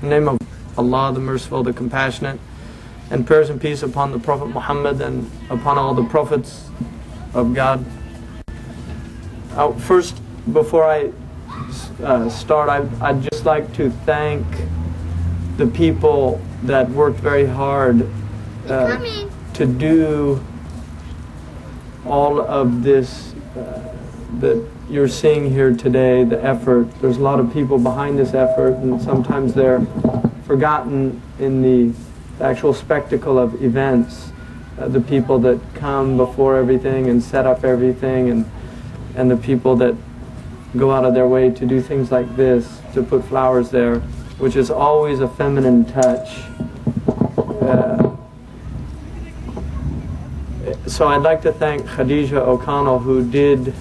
In the name of Allah, the Merciful, the Compassionate, and prayers and peace upon the Prophet Muhammad and upon all the prophets of God. First, before I start, I'd just like to thank the people that worked very hard to do all of this that you're seeing here today, the effort. There's a lot of people behind this effort, and sometimes they're forgotten in the actual spectacle of events. The people that come before everything and set up everything, and the people that go out of their way to do things like this, to put flowers there, which is always a feminine touch. So I'd like to thank Khadija O'Connell, who did,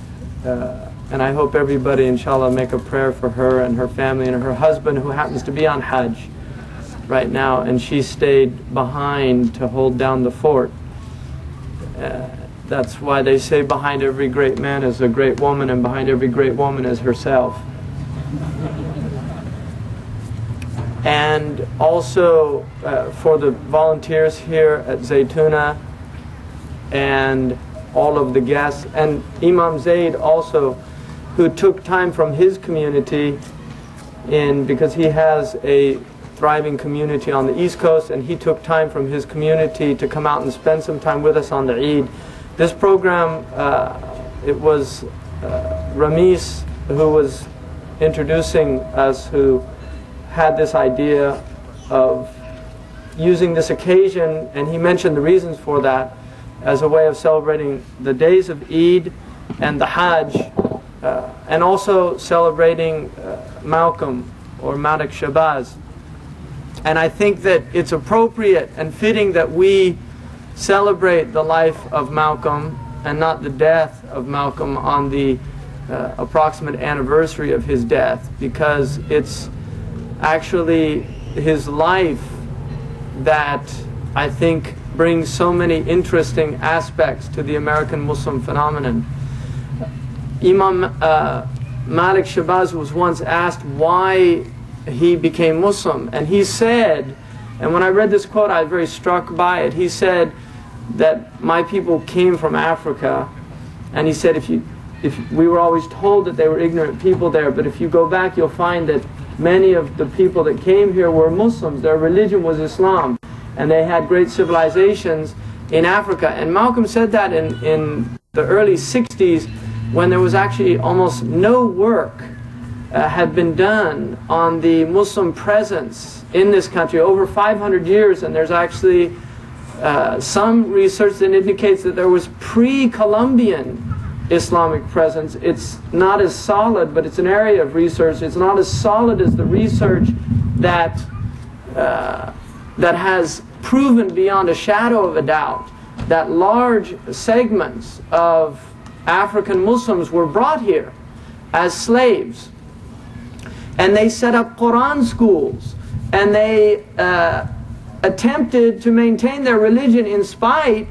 and I hope everybody, inshallah, make a prayer for her and her family and her husband, who happens to be on Hajj right now, and she stayed behind to hold down the fort. That's why they say behind every great man is a great woman, and behind every great woman is herself. And also for the volunteers here at Zaytuna, and all of the guests, and Imam Zaid also, who took time from his community because he has a thriving community on the East Coast, and he took time from his community to come out and spend some time with us on the Eid. This program, it was Ramis who was introducing us, who had this idea of using this occasion, and he mentioned the reasons for that, as a way of celebrating the days of Eid and the Hajj, and also celebrating Malcom, or Malcom X. And I think that it's appropriate and fitting that we celebrate the life of Malcolm and not the death of Malcolm on the approximate anniversary of his death, because it's actually his life that I think brings so many interesting aspects to the American Muslim phenomenon. Imam Malik Shabazz was once asked why he became Muslim, and he said, and when I read this quote I was very struck by it, he said that my people came from Africa, and he said if we were always told that they were ignorant people there, but if you go back you'll find that many of the people that came here were Muslims. Their religion was Islam, and they had great civilizations in Africa. And Malcolm said that in the early 60s, when there was actually almost no work had been done on the Muslim presence in this country, over 500 years, and there's actually some research that indicates that there was pre-Columbian Islamic presence. It's not as solid, but it's an area of research. It's not as solid as the research that has proven beyond a shadow of a doubt that large segments of African Muslims were brought here as slaves, and they set up Quran schools, and they attempted to maintain their religion in spite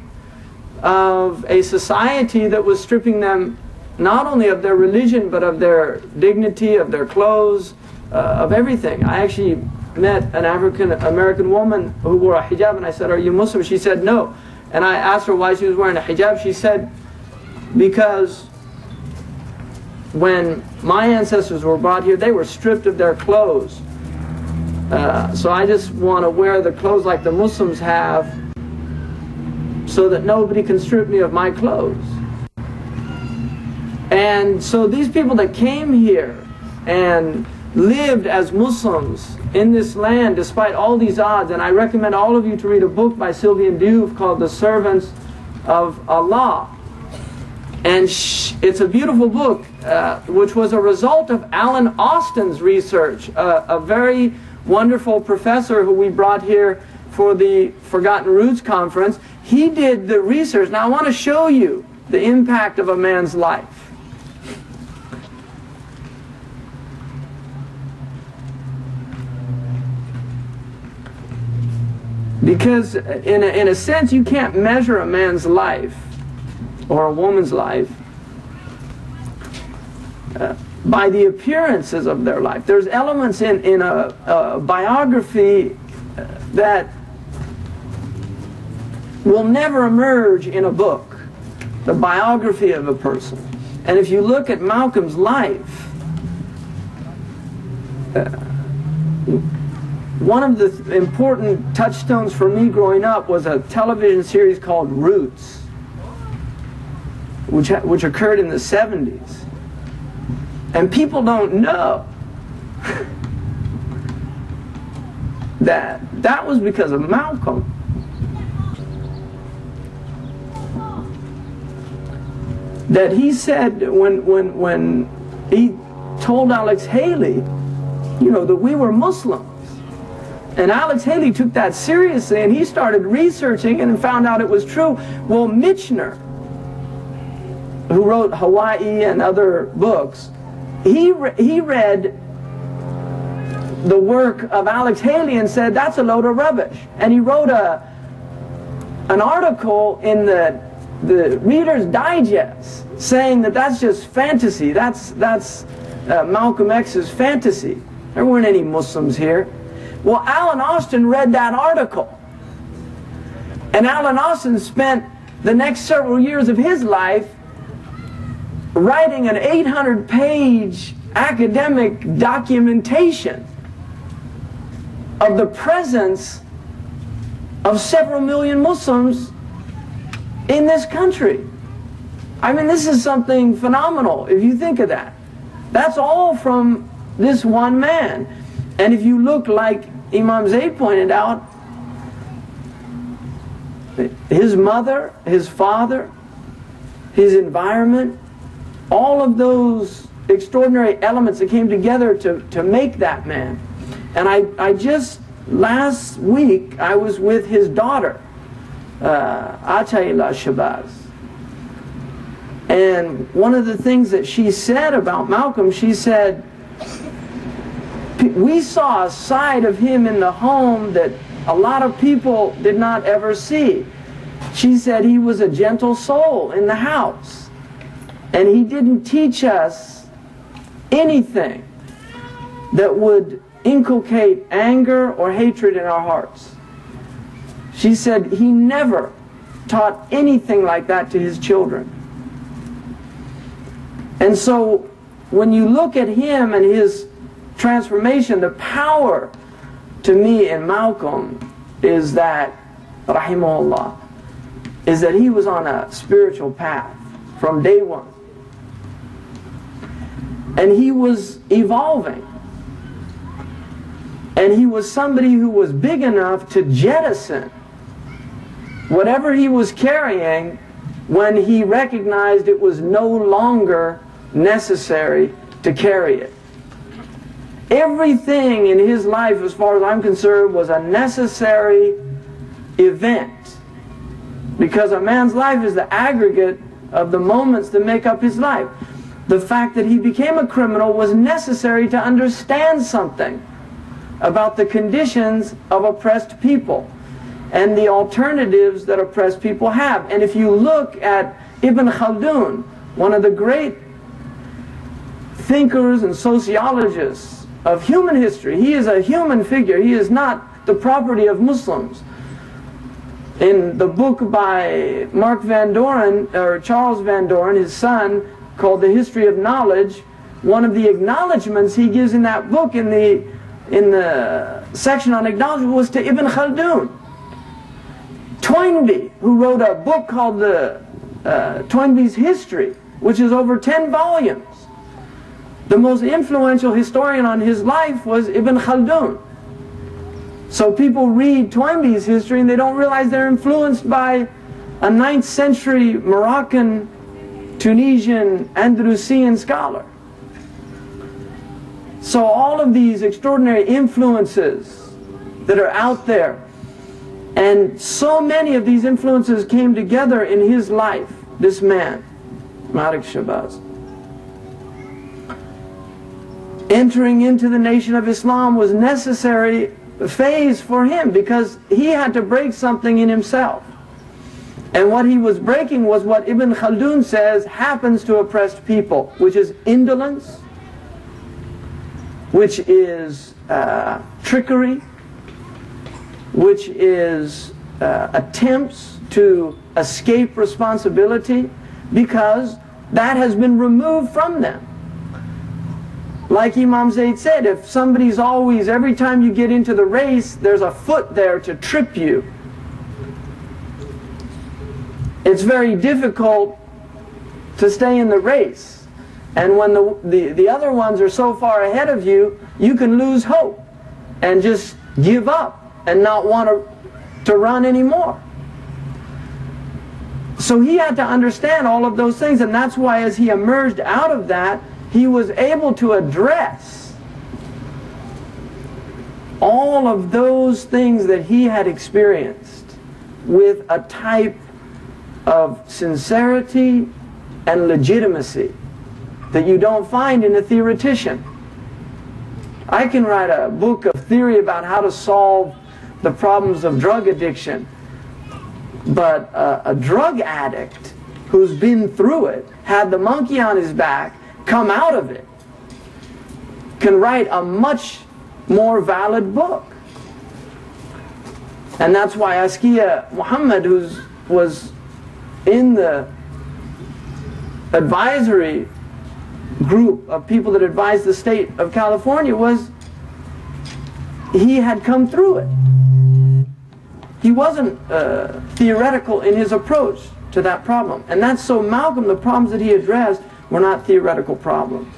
of a society that was stripping them not only of their religion but of their dignity, of their clothes, of everything. I actually met an African American woman who wore a hijab, and I said, "Are you Muslim?" She said, "No." And I asked her why she was wearing a hijab. She said, "Because when my ancestors were brought here, they were stripped of their clothes. So I just want to wear the clothes like the Muslims have, so that nobody can strip me of my clothes." And so these people that came here and lived as Muslims in this land despite all these odds, and I recommend all of you to read a book by Sylvian Diouf called The Servants of Allah. And it's a beautiful book, which was a result of Alan Austin's research, a very wonderful professor who we brought here for the Forgotten Roots Conference. He did the research. Now I want to show you the impact of a man's life. Because in a sense you can't measure a man's life or a woman's life by the appearances of their life. There's elements in a biography that will never emerge in a book, the biography of a person. And if you look at Malcolm's life, one of the important touchstones for me growing up was a television series called Roots, which occurred in the 70s. And people don't know that was because of Malcolm. That he said when he told Alex Haley, you know, that we were Muslims. And Alex Haley took that seriously, and he started researching and found out it was true. Well, Michener, who wrote Hawaii and other books, he read the work of Alex Haley and said, that's a load of rubbish. And he wrote an article in the Reader's Digest saying that that's just fantasy. That's Malcolm X's fantasy. There weren't any Muslims here. Well, Alan Austin read that article. And Alan Austin spent the next several years of his life writing an 800-page academic documentation of the presence of several million Muslims in this country. I mean, this is something phenomenal if you think of that. That's all from this one man. And if you look, like Imam Zayd pointed out, his mother, his father, his environment, all of those extraordinary elements that came together to make that man. And I just, last week, I was with his daughter, Atayla Shabazz. And one of the things that she said about Malcolm, she said, we saw a side of him in the home that a lot of people did not ever see. She said he was a gentle soul in the house. And he didn't teach us anything that would inculcate anger or hatred in our hearts. She said he never taught anything like that to his children. And so when you look at him and his transformation, the power to me in Malcolm is that, rahimahullah, is that he was on a spiritual path from day one. And he was evolving. And he was somebody who was big enough to jettison whatever he was carrying when he recognized it was no longer necessary to carry it. Everything in his life, as far as I'm concerned, was a necessary event. Because a man's life is the aggregate of the moments that make up his life. The fact that he became a criminal was necessary to understand something about the conditions of oppressed people and the alternatives that oppressed people have. And if you look at Ibn Khaldun, one of the great thinkers and sociologists of human history, he is a human figure. He is not the property of Muslims. In the book by Mark Van Doren, or Charles Van Doren, his son, called The History of Knowledge, one of the acknowledgments he gives in that book, in the section on acknowledgement, was to Ibn Khaldun. Toynbee, who wrote a book called Toynbee's History, which is over 10 volumes. The most influential historian on his life was Ibn Khaldun. So people read Toynbee's history and they don't realize they're influenced by a 9th century Moroccan, Tunisian, Andalusian scholar. So all of these extraordinary influences that are out there, and so many of these influences came together in his life, this man, Malik Shabazz. Entering into the Nation of Islam was necessary phase for him because he had to break something in himself. And what he was breaking was what Ibn Khaldun says happens to oppressed people, which is indolence, which is trickery, which is attempts to escape responsibility, because that has been removed from them. Like Imam Zayd said, if somebody's always, every time you get into the race, there's a foot there to trip you, it's very difficult to stay in the race. And when the other ones are so far ahead of you, you can lose hope and just give up and not want to run anymore. So he had to understand all of those things, and that's why as he emerged out of that, he was able to address all of those things that he had experienced with a type of sincerity and legitimacy that you don't find in a theoretician. I can write a book of theory about how to solve the problems of drug addiction, but a drug addict who's been through it, had the monkey on his back, come out of it, can write a much more valid book. And that's why Askia Muhammad, who was in the advisory group of people that advised the state of California, he had come through it. He wasn't theoretical in his approach to that problem. And that's so Malcolm, the problems that he addressed were not theoretical problems.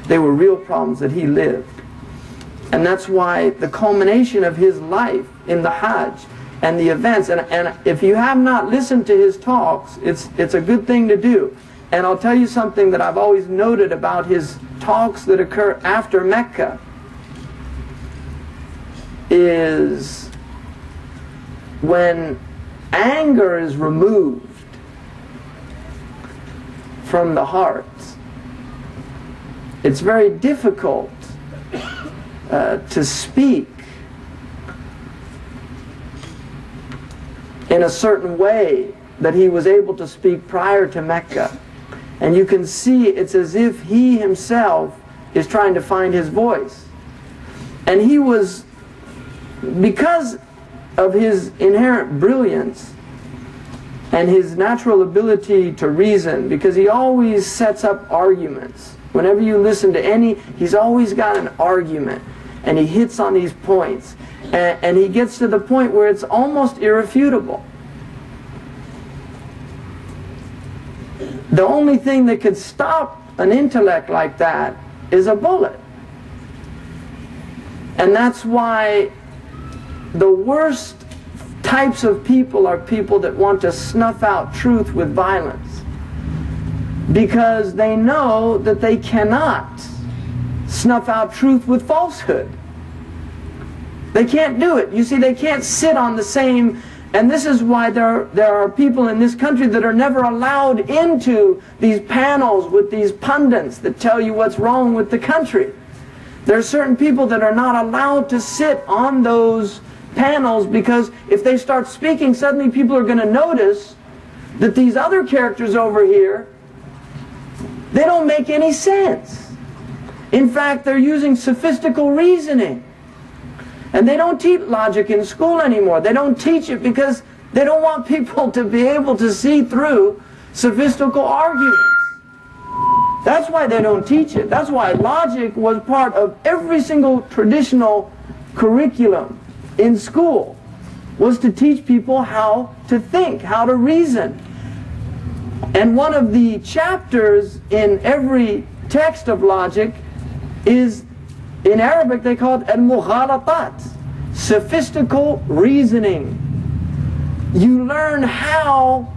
They were real problems that he lived. And that's why the culmination of his life in the Hajj and the events, and if you have not listened to his talks, it's a good thing to do. And I'll tell you something that I've always noted about his talks that occur after Mecca is when anger is removed from the heart, it's very difficult to speak in a certain way that he was able to speak prior to Mecca. And you can see it's as if he himself is trying to find his voice. And he was, because of his inherent brilliance and his natural ability to reason, because he always sets up arguments. Whenever you listen to he's always got an argument, and he hits on these points, and he gets to the point where it's almost irrefutable. The only thing that could stop an intellect like that is a bullet. And that's why the worst types of people are people that want to snuff out truth with violence, because they know that they cannot snuff out truth with falsehood. They can't do it. You see, they can't sit on the same, and this is why there are people in this country that are never allowed into these panels with these pundits that tell you what's wrong with the country. There are certain people that are not allowed to sit on those panels, because if they start speaking, suddenly people are going to notice that these other characters over here, they don't make any sense. In fact, they're using sophistical reasoning. And they don't teach logic in school anymore. They don't teach it because they don't want people to be able to see through sophistical arguments. That's why they don't teach it. That's why logic was part of every single traditional curriculum in school, was to teach people how to think, how to reason. And one of the chapters in every text of logic is, in Arabic they call it al-mughalatat, sophistical reasoning. You learn how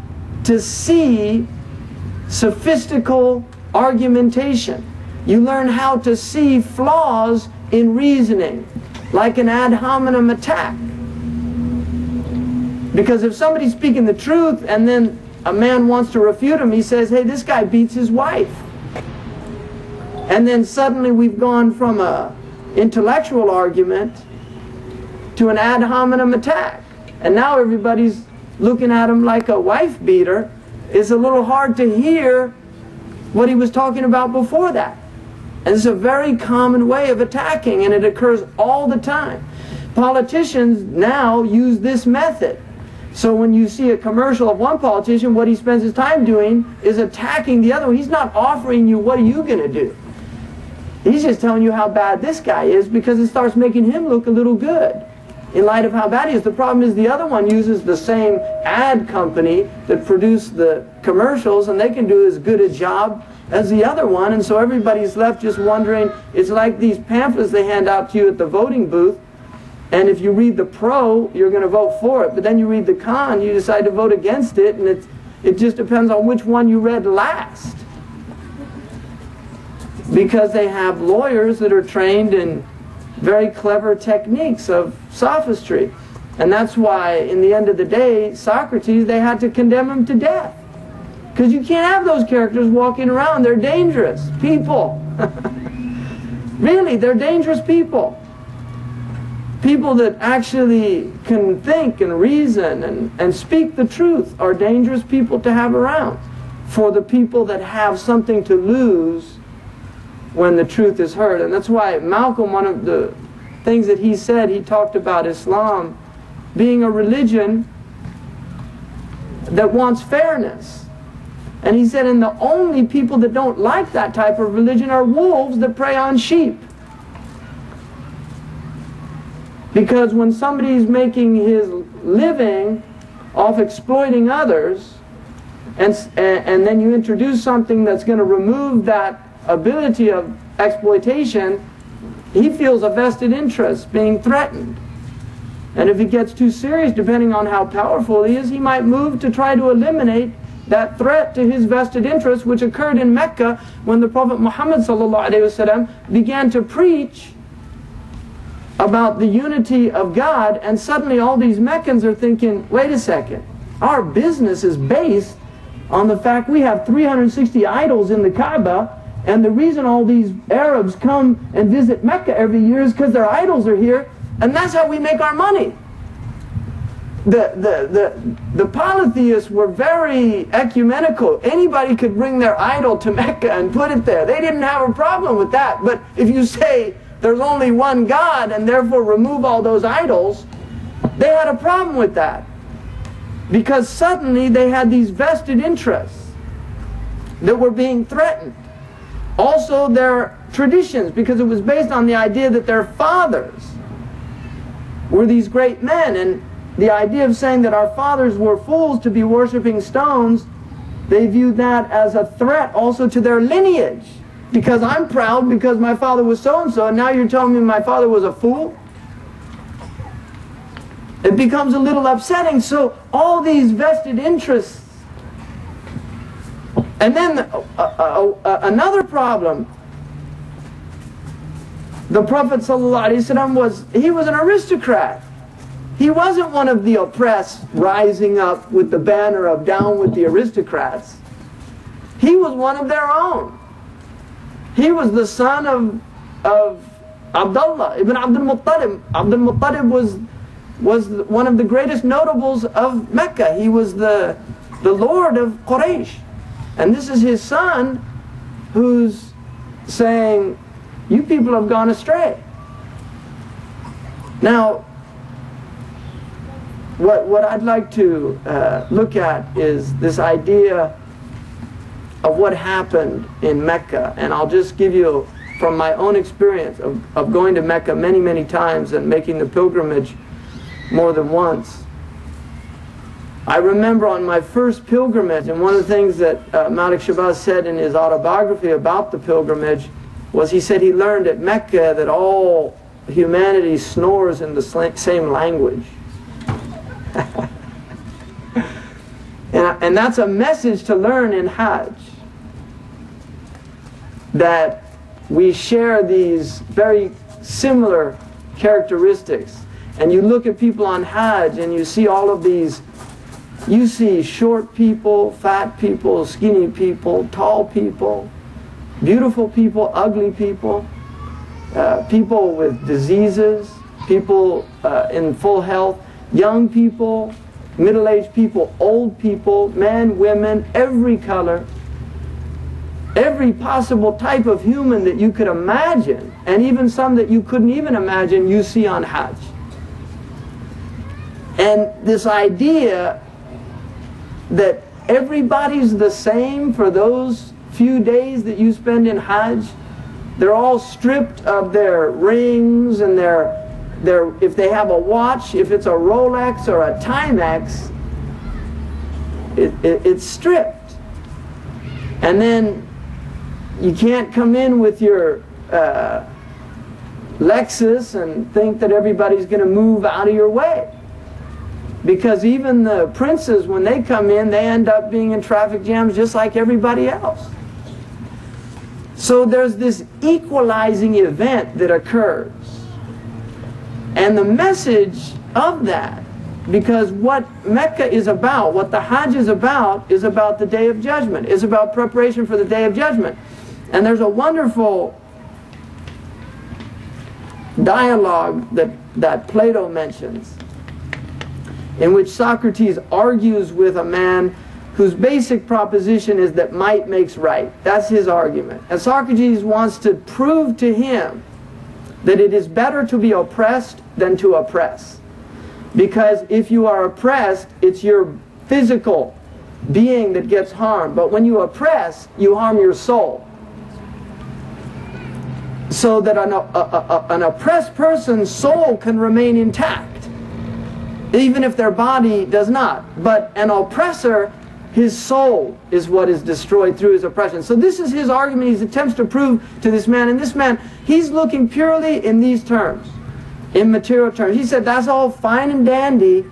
to see sophistical argumentation. You learn how to see flaws in reasoning, like an ad hominem attack. Because if somebody's speaking the truth and then a man wants to refute him, he says, hey, this guy beats his wife. And then suddenly we've gone from an intellectual argument to an ad hominem attack. And now everybody's looking at him like a wife beater. It's a little hard to hear what he was talking about before that. And it's a very common way of attacking, and it occurs all the time. Politicians now use this method. So when you see a commercial of one politician, what he spends his time doing is attacking the other one. He's not offering you, what are you going to do? He's just telling you how bad this guy is, because it starts making him look a little good in light of how bad he is. The problem is the other one uses the same ad company that produced the commercials, and they can do as good a job as the other one, and so everybody's left just wondering. It's like these pamphlets they hand out to you at the voting booth, and if you read the pro, you're going to vote for it, but then you read the con, you decide to vote against it, and it just depends on which one you read last. Because they have lawyers that are trained in very clever techniques of sophistry. And that's why, in the end of the day, Socrates, they had to condemn him to death. Because you can't have those characters walking around. They're dangerous people. Really, they're dangerous people. People that actually can think and reason and speak the truth are dangerous people to have around. For the people that have something to lose when the truth is heard. And that's why Malcolm, one of the things that he said, he talked about Islam being a religion that wants fairness. And he said, and the only people that don't like that type of religion are wolves that prey on sheep. Because when somebody's making his living off exploiting others, and then you introduce something that's going to remove that ability of exploitation, he feels a vested interest being threatened. And if it gets too serious, depending on how powerful he is, he might move to try to eliminate that threat to his vested interest, which occurred in Mecca when the Prophet Muhammad ﷺ began to preach about the unity of God, and suddenly all these Meccans are thinking, wait a second, our business is based on the fact we have 360 idols in the Kaaba, and the reason all these Arabs come and visit Mecca every year is because their idols are here, and that's how we make our money. The polytheists were very ecumenical. Anybody could bring their idol to Mecca and put it there. They didn't have a problem with that. But if you say there's only one God and therefore remove all those idols, they had a problem with that. Because suddenly they had these vested interests that were being threatened. Also their traditions, because it was based on the idea that their fathers were these great men, and the idea of saying that our fathers were fools to be worshiping stones, they viewed that as a threat also to their lineage. Because I'm proud because my father was so-and-so, and now you're telling me my father was a fool? It becomes a little upsetting. So all these vested interests. And then another problem. The Prophet ﷺ he was an aristocrat. He wasn't one of the oppressed rising up with the banner of down with the aristocrats. He was one of their own. He was the son of Abdullah ibn Abdul Muttalib. Abdul Muttalib was one of the greatest notables of Mecca. He was the lord of Quraysh. And this is his son who's saying, you people have gone astray. Now, what I'd like to look at is this idea of what happened in Mecca. And I'll just give you from my own experience of going to Mecca many, many times and making the pilgrimage more than once. I remember on my first pilgrimage, and one of the things that Malik Shabazz said in his autobiography about the pilgrimage was he said he learned at Mecca that all humanity snores in the same language. And that's a message to learn in Hajj, that we share these very similar characteristics. And you look at people on Hajj and you see all of these, you see short people, fat people, skinny people, tall people, beautiful people, ugly people, people with diseases, people in full health, young people, middle-aged people, old people, men, women, every color. Every possible type of human that you could imagine, and even some that you couldn't even imagine, you see on Hajj. And this idea that everybody's the same for those few days that you spend in Hajj, they're all stripped of their rings and if they have a watch, if it's a Rolex or a Timex, it's stripped. And then you can't come in with your Lexus and think that everybody's going to move out of your way. Because even the princes, when they come in, they end up being in traffic jams just like everybody else. So there's this equalizing event that occurs. And the message of that, because what Mecca is about, what the Hajj is about the Day of Judgment. It's about preparation for the Day of Judgment. And there's a wonderful dialogue that Plato mentions, in which Socrates argues with a man whose basic proposition is that might makes right. That's his argument. And Socrates wants to prove to him that it is better to be oppressed than to oppress. Because if you are oppressed, it's your physical being that gets harmed. But when you oppress, you harm your soul. So that an oppressed person's soul can remain intact, even if their body does not. But an oppressor, his soul is what is destroyed through his oppression. So this is his argument. He attempts to prove to this man. And this man, he's looking purely in these terms, in material terms. He said, that's all fine and dandy,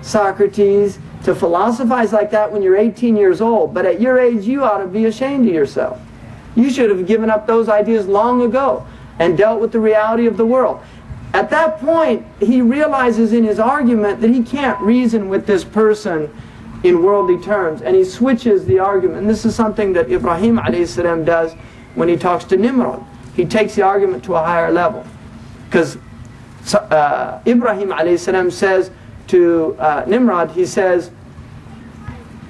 Socrates, to philosophize like that when you're 18 years old. But at your age, you ought to be ashamed of yourself. You should have given up those ideas long ago and dealt with the reality of the world. At that point, he realizes in his argument that he can't reason with this person in worldly terms, and he switches the argument. And this is something that Ibrahim a.s. does when he talks to Nimrod. He takes the argument to a higher level. Because Ibrahim a.s. says to Nimrod, he says,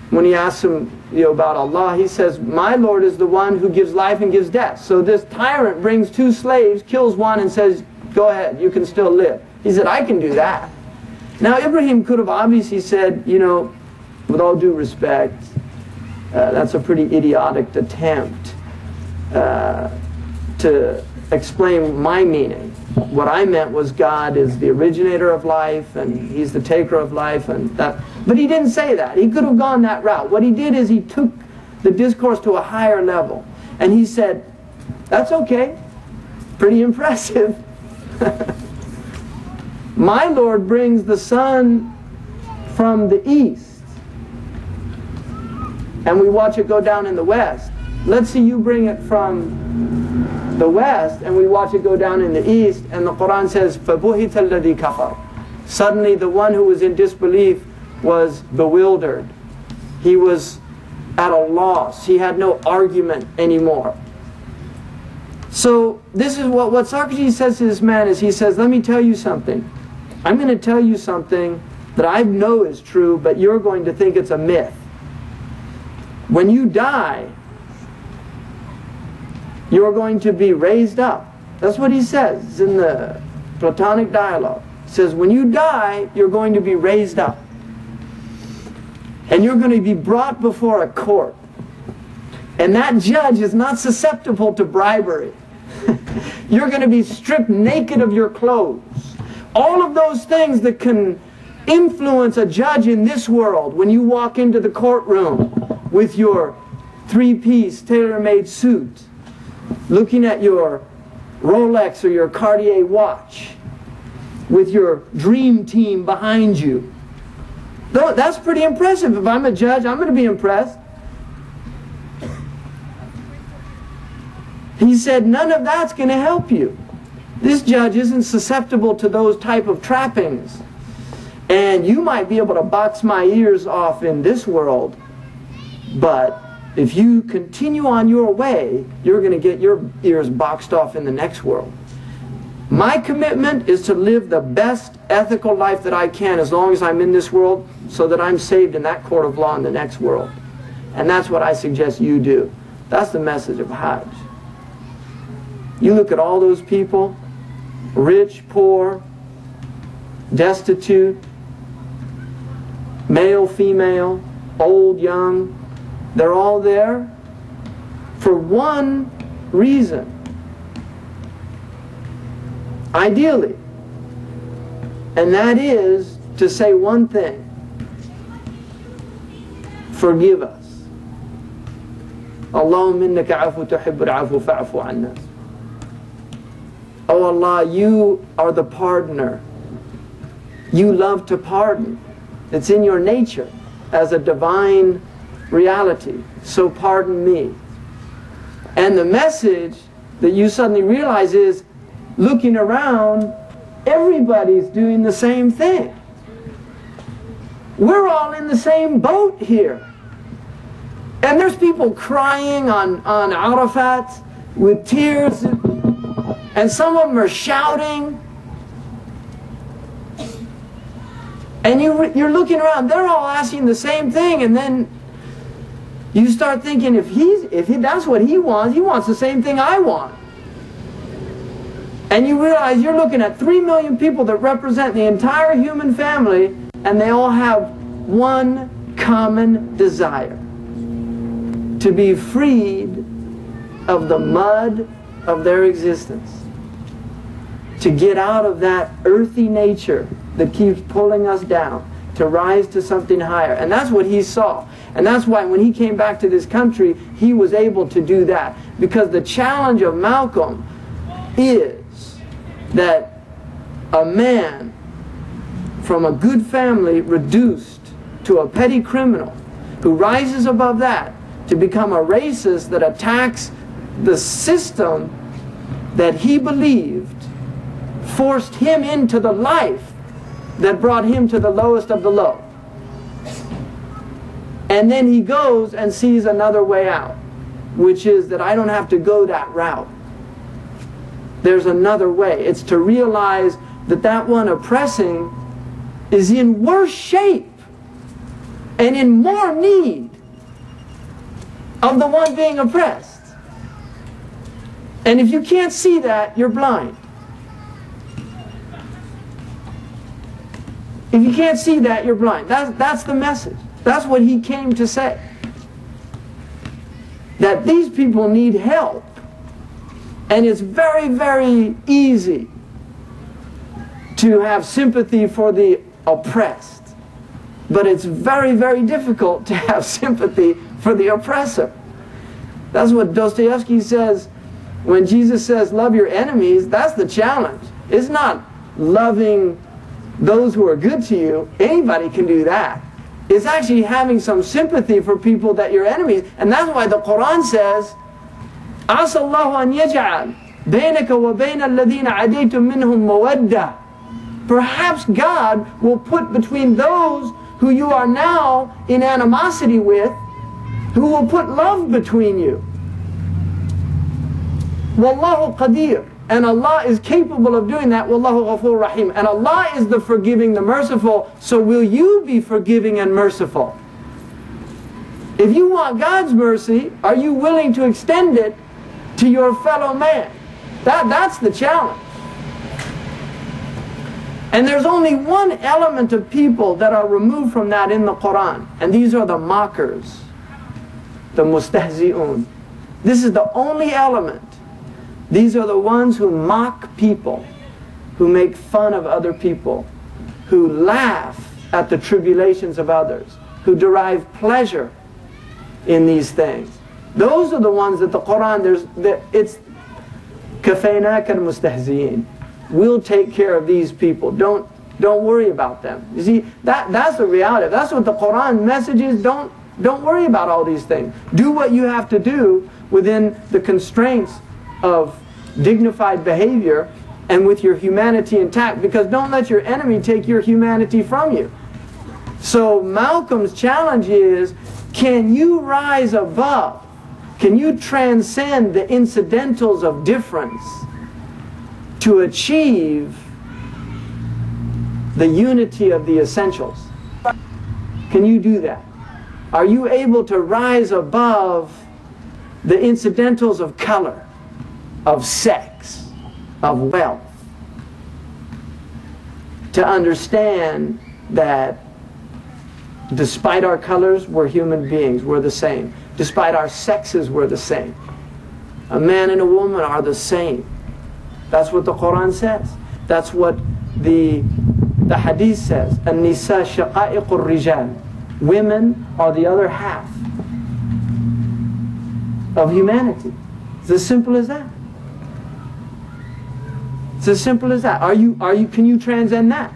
when he asks him about Allah, he says, my Lord is the one who gives life and gives death. So this tyrant brings two slaves, kills one, and says, go ahead, you can still live. He said, I can do that. Now Ibrahim could have obviously said, with all due respect, that's a pretty idiotic attempt to explain my meaning. What I meant was God is the originator of life and He's the taker of life, and that. But he didn't say that. He could have gone that route. What he did is he took the discourse to a higher level, and he said, that's okay, pretty impressive. My Lord brings the sun from the east, and we watch it go down in the west. Let's see you bring it from the west, and we watch it go down in the east, and the Quran says, فَبُهِتَ الَّذِي كَفَرَ. Suddenly the one who was in disbelief was bewildered. He was at a loss. He had no argument anymore. So this is what Socrates says to this man is, he says, let me tell you something. I'm going to tell you something that I know is true, but you're going to think it's a myth. When you die, you're going to be raised up. That's what he says in the Platonic dialogue. He says, when you die, you're going to be raised up. And you're going to be brought before a court. And that judge is not susceptible to bribery. You're going to be stripped naked of your clothes. All of those things that can influence a judge in this world, when you walk into the courtroom with your three-piece tailor-made suit, looking at your Rolex or your Cartier watch, with your dream team behind you. That's pretty impressive. If I'm a judge, I'm going to be impressed. He said, none of that's going to help you. This judge isn't susceptible to those type of trappings. And you might be able to box my ears off in this world, but if you continue on your way, you're going to get your ears boxed off in the next world. My commitment is to live the best ethical life that I can as long as I'm in this world, so that I'm saved in that court of law in the next world. And that's what I suggest you do. That's the message of Hajj. You look at all those people, rich, poor, destitute, male, female, old, young, they're all there for one reason. Ideally. And that is to say one thing: forgive us. Allahumma innaka afu tuhibbul afu fa'fu anna. Oh Allah, you are the pardoner. You love to pardon. It's in your nature as a divine reality. So pardon me. And the message that you suddenly realize is, looking around, everybody's doing the same thing. We're all in the same boat here. And there's people crying on Arafat with tears, and some of them are shouting. And you're looking around, they're all asking the same thing, and then you start thinking, if that's what he wants the same thing I want. And you realize you're looking at 3 million people that represent the entire human family, and they all have one common desire: to be freed of the mud of their existence, to get out of that earthy nature that keeps pulling us down, to rise to something higher. And that's what he saw. And that's why when he came back to this country, he was able to do that. Because the challenge of Malcolm is that a man from a good family reduced to a petty criminal who rises above that to become a racist that attacks the system that he believed forced him into the life that brought him to the lowest of the low. And then he goes and sees another way out, which is that I don't have to go that route. There's another way. It's to realize that that one oppressing is in worse shape and in more need of the one being oppressed. And if you can't see that, you're blind. If you can't see that, you're blind. That's the message. That's what he came to say. That these people need help. And it's very, very easy to have sympathy for the oppressed. But it's very, very difficult to have sympathy for the oppressor. That's what Dostoevsky says when Jesus says, love your enemies. That's the challenge. It's not loving those who are good to you. Anybody can do that. It's actually having some sympathy for people that you're enemies. And that's why the Quran says, عَسَى اللَّهُ أَنْ يَجْعَلْ بَيْنَكَ وَبَيْنَ الَّذِينَ عَدَيْتُم مِّنْهُم مَوَدَّةً. Perhaps God will put between those who you are now in animosity with, who will put love between you. وَاللَّهُ قَدِيرٌ. And Allah is capable of doing that. Wallahu ghafur rahim. And Allah is the forgiving, the merciful. So will you be forgiving and merciful? If you want God's mercy, are you willing to extend it to your fellow man? That's the challenge. And there's only one element of people that are removed from that in the Quran. And these are the mockers, the mustahzi'un. This is the only element. These are the ones who mock people, who make fun of other people, who laugh at the tribulations of others, who derive pleasure in these things. Those are the ones that the Quran, it's كَفَيْنَاكَ الْمُسْتَهْزِئِينَ. We'll take care of these people. Don't worry about them. You see, that's the reality. That's what the Quran messages. Don't worry about all these things. Do what you have to do within the constraints of dignified behavior and with your humanity intact, because don't let your enemy take your humanity from you. So Malcolm's challenge is, can you rise above? Can you transcend the incidentals of difference to achieve the unity of the essentials? Can you do that? Are you able to rise above the incidentals of color, of sex, of wealth, to understand that despite our colors, we're human beings, we're the same. Despite our sexes, we're the same. A man and a woman are the same. That's what the Quran says. That's what the Hadith says. An-nisa shaqa'iqur rijal. Women are the other half of humanity. It's as simple as that. It's as simple as that. Can you transcend that?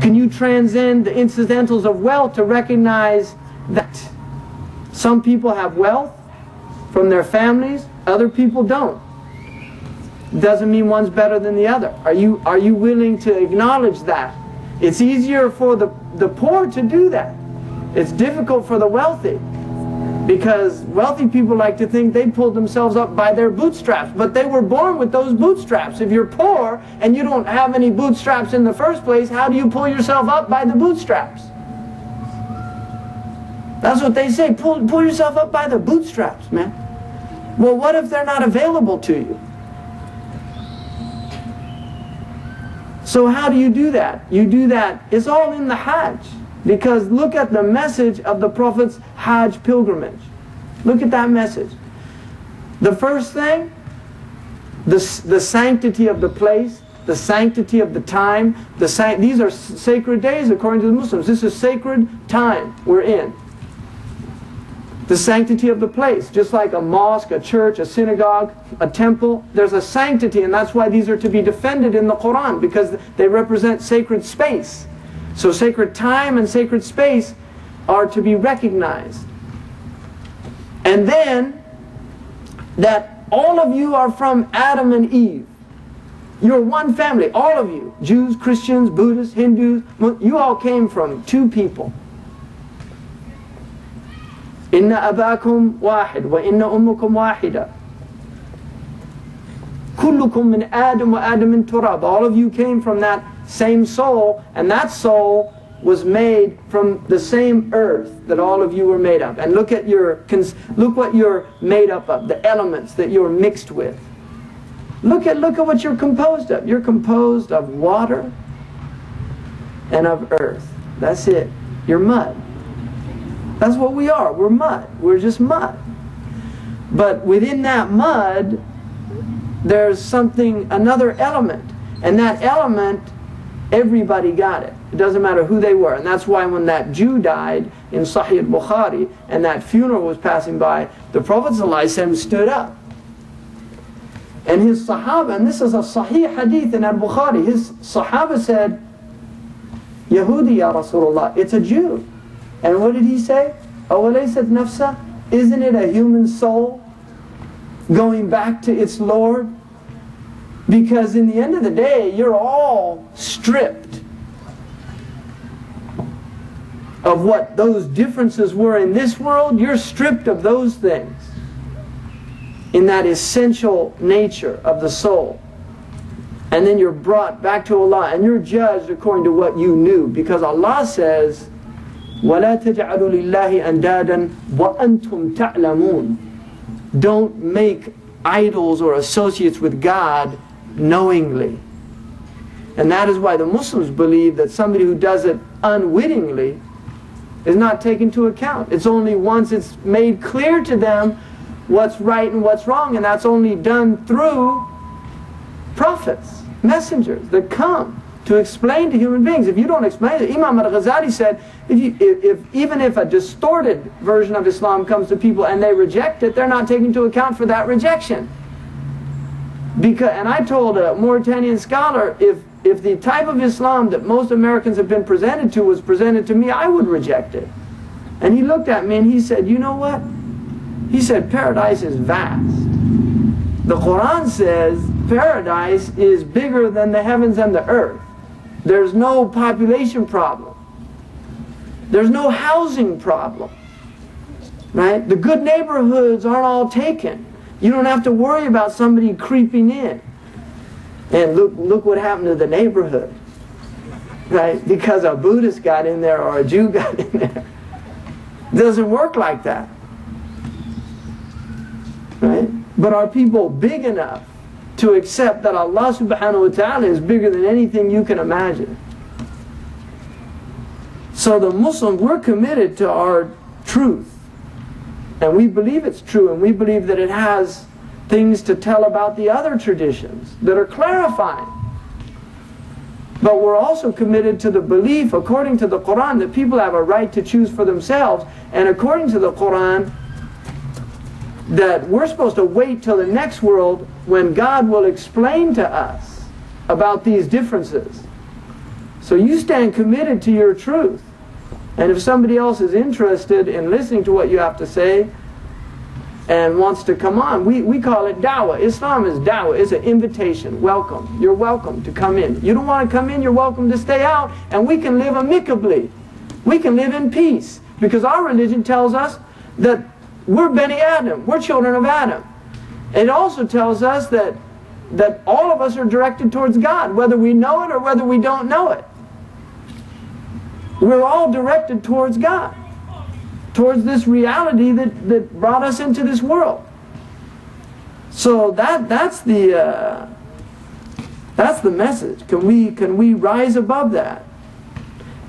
Can you transcend the incidentals of wealth to recognize that some people have wealth from their families, other people don't? Doesn't mean one's better than the other. Are you willing to acknowledge that? It's easier for the poor to do that. It's difficult for the wealthy, because wealthy people like to think they pulled themselves up by their bootstraps, but they were born with those bootstraps. If you're poor and you don't have any bootstraps in the first place, how do you pull yourself up by the bootstraps? That's what they say. Pull yourself up by the bootstraps, man. Well, what if they're not available to you? So how do you do that? You do that, it's all in the Hajj. Because look at the message of the Prophet's Hajj pilgrimage. Look at that message. The first thing, the sanctity of the place, the sanctity of the time. These are sacred days according to the Muslims. This is sacred time we're in. The sanctity of the place, just like a mosque, a church, a synagogue, a temple, there's a sanctity, and that's why these are to be defended in the Quran, because they represent sacred space. So sacred time and sacred space are to be recognized. And then, that all of you are from Adam and Eve. You're one family, all of you. Jews, Christians, Buddhists, Hindus, you all came from two people. Inna abakum wahid wa inna ummukum wahida. Kullukum min Adam wa Adam min turab. All of you came from that same soul, and that soul was made from the same earth that all of you were made of. And look what you're made up of, the elements that you're mixed with. Look at what you're composed of. You're composed of water and of earth. That's it. You're mud. That's what we are. We're mud. We're just mud. But within that mud, there's another element. And that element, everybody got it. It doesn't matter who they were. And that's why when that Jew died in Sahih al-Bukhari and that funeral was passing by, the Prophet ﷺ stood up. And his Sahaba, and this is a Sahih hadith in al-Bukhari, his Sahaba said, Yahudi ya Rasulullah, it's a Jew. And what did he say? أَوَلَيْسَتْ نَفْسَ? Isn't it a human soul going back to its Lord? Because in the end of the day, you're all stripped of what those differences were in this world. You're stripped of those things in that essential nature of the soul. And then you're brought back to Allah, and you're judged according to what you knew. Because Allah says, وَلَا تَجْعَلُوا لِلَّهِ أَنْدَادًا وَأَنْتُمْ تَعْلَمُونَ. Don't make idols or associates with God knowingly. And that is why the Muslims believe that somebody who does it unwittingly is not taken into account. It's only once it's made clear to them what's right and what's wrong, and that's only done through prophets, messengers that come to explain to human beings. If you don't explain it, Imam al-Ghazali said, even if a distorted version of Islam comes to people and they reject it, they're not taking into account for that rejection. And I told a Mauritanian scholar, if the type of Islam that most Americans have been presented to was presented to me, I would reject it. And he looked at me and he said, you know what? He said, paradise is vast. The Quran says paradise is bigger than the heavens and the earth. There's no population problem. There's no housing problem. Right? The good neighborhoods aren't all taken. You don't have to worry about somebody creeping in. And look what happened to the neighborhood. Right? Because a Buddhist got in there or a Jew got in there. It doesn't work like that. Right? But are people big enough to accept that Allah subhanahu wa ta'ala is bigger than anything you can imagine? So the Muslims, we're committed to our truth. And we believe it's true, and we believe that it has things to tell about the other traditions that are clarifying. But we're also committed to the belief, according to the Quran, that people have a right to choose for themselves, and according to the Quran, that we're supposed to wait till the next world when God will explain to us about these differences. So you stand committed to your truth. And if somebody else is interested in listening to what you have to say and wants to come on, we call it da'wah. Islam is da'wah. It's an invitation. Welcome. You're welcome to come in. You don't want to come in, you're welcome to stay out, and we can live amicably. We can live in peace. Because our religion tells us that we're Bani Adam. We're children of Adam. It also tells us that all of us are directed towards God, whether we know it or whether we don't know it. We're all directed towards God, towards this reality that brought us into this world. So that's the message. Can we rise above that?